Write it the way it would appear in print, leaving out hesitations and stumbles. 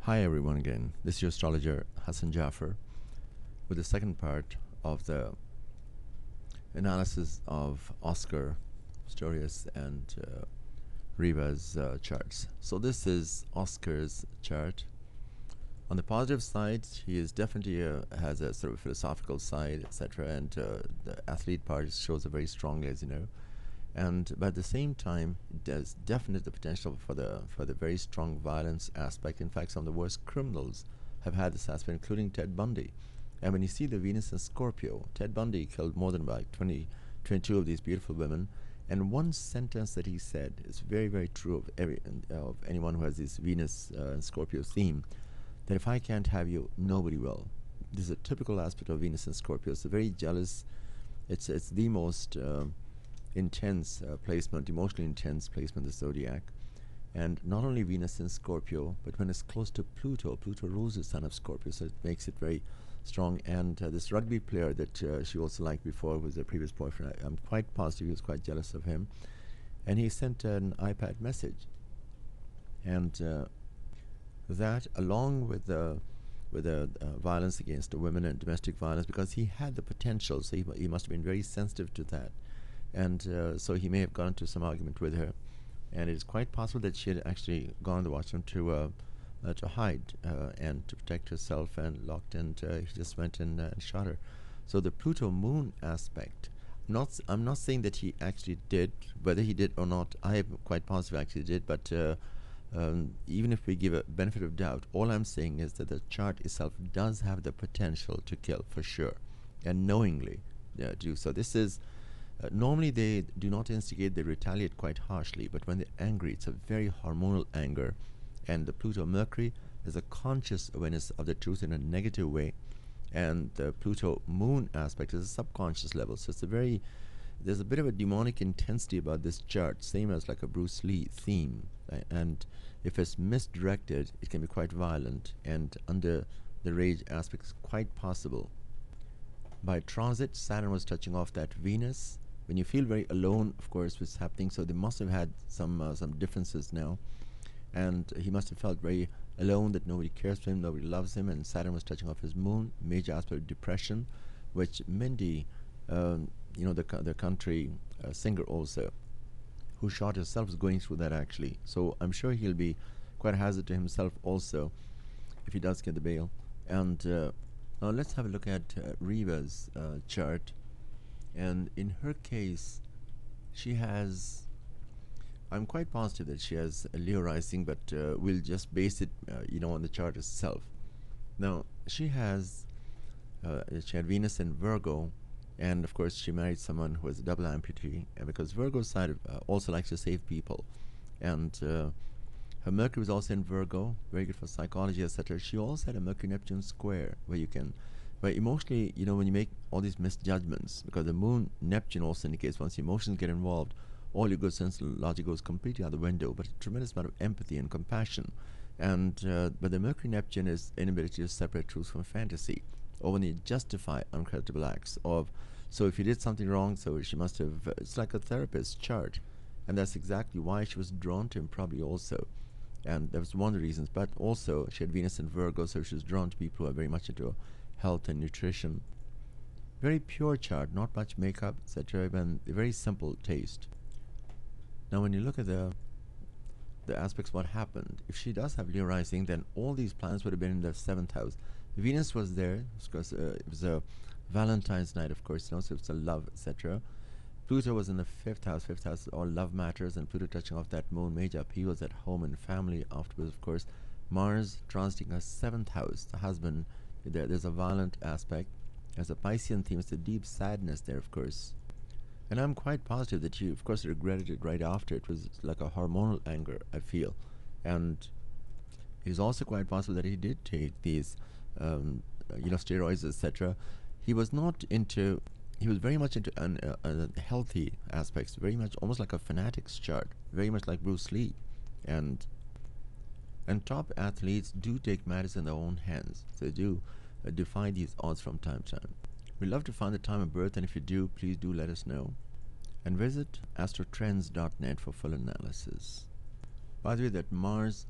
Hi everyone again. This is your astrologer Hassan Jaffer with the second part of the analysis of Oscar Pistorius and Riva's charts. So this is Oscar's chart. On the positive side, he is definitely has a sort of philosophical side, etc. And the athlete part shows a very strong, as you know. And but at the same time, there's definitely the potential for the very strong violence aspect. In fact, some of the worst criminals have had this aspect, including Ted Bundy. And when you see the Venus in Scorpio, Ted Bundy killed more than about 20, 22 of these beautiful women. And one sentence that he said is very, very true of anyone who has this Venus and Scorpio theme, that if I can't have you, nobody will. This is a typical aspect of Venus and Scorpio. It's a very jealous. It's the most intense placement, emotionally intense placement of the zodiac. And not only Venus in Scorpio, but when it's close to Pluto, Pluto rules the sign of Scorpio, so it makes it very strong. And this rugby player that she also liked before was her previous boyfriend, I'm quite positive he was quite jealous of him. And he sent an iPad message. And that, along with the violence against the women and domestic violence, because he had the potential, so he must have been very sensitive to that. And so he may have gone into some argument with her. And it is quite possible that she had actually gone to Washington to hide and to protect herself, and locked, and he just went and shot her. So the Pluto Moon aspect, I'm not saying that he actually did. Whether he did or not, I am quite positive actually did. But even if we give a benefit of doubt, all I'm saying is that the chart itself does have the potential to kill for sure, and knowingly do so. This is normally they do not instigate; they retaliate quite harshly. But when they're angry, it's a very hormonal anger, and the Pluto Mercury is a conscious awareness of the truth in a negative way, and the Pluto Moon aspect is a subconscious level. So there's a bit of a demonic intensity about this chart, same as like a Bruce Lee theme. And if it's misdirected, it can be quite violent, and under the rage aspect is quite possible. By transit, Saturn was touching off that Venus. When you feel very alone, of course, what's happening, so they must have had some differences now, and he must have felt very alone, that nobody cares for him, nobody loves him, and Saturn was touching off his moon, major aspect of depression, which Mindy, the country singer also, who shot herself, is going through that actually. So I'm sure he'll be quite a hazard to himself also if he does get the bail. And now let's have a look at Riva's chart. And in her case, she has, I'm quite positive that she has a Leo rising, but we'll just base it, on the chart itself. Now, she had Venus in Virgo, and of course she married someone who was a double amputee, and because Virgo side also likes to save people. And her Mercury was also in Virgo, very good for psychology, etc. She also had a Mercury-Neptune square, where emotionally, when you make all these misjudgments, because the moon Neptune also indicates once emotions get involved, all your good sense and logic goes completely out the window, but a tremendous amount of empathy and compassion. And but the Mercury Neptune is inability to separate truth from fantasy, or when you justify uncreditable acts of. So if you did something wrong, so she must have. It's like a therapist's chart, and that's exactly why she was drawn to him, probably also. And that was one of the reasons. But also she had Venus in Virgo, so she was drawn to people who are very much into health and nutrition. Very pure chart, not much makeup, etc. And a very simple taste. Now, when you look at the aspects, what happened? If she does have Leo rising, then all these planets would have been in the seventh house. Venus was there because it was a Valentine's night, of course, so it's a love, etc. Pluto was in the fifth house. Fifth house, all love matters, and Pluto touching off that moon, major upheavals at home and family. Afterwards, of course, Mars transiting her seventh house, the husband. There's a violent aspect. As a Piscean theme, it's a deep sadness there, of course. And I'm quite positive that she, of course, regretted it right after. It was like a hormonal anger, I feel. And it is also quite possible that he did take these, steroids, etc. He was not into, he was very much into healthy aspects, very much almost like a fanatic's chart, very much like Bruce Lee. And top athletes do take matters in their own hands. So they do defy these odds from time to time. We'd love to find the time of birth, and if you do, please do let us know. And visit astrotrends.net for full analysis. By the way, that Mars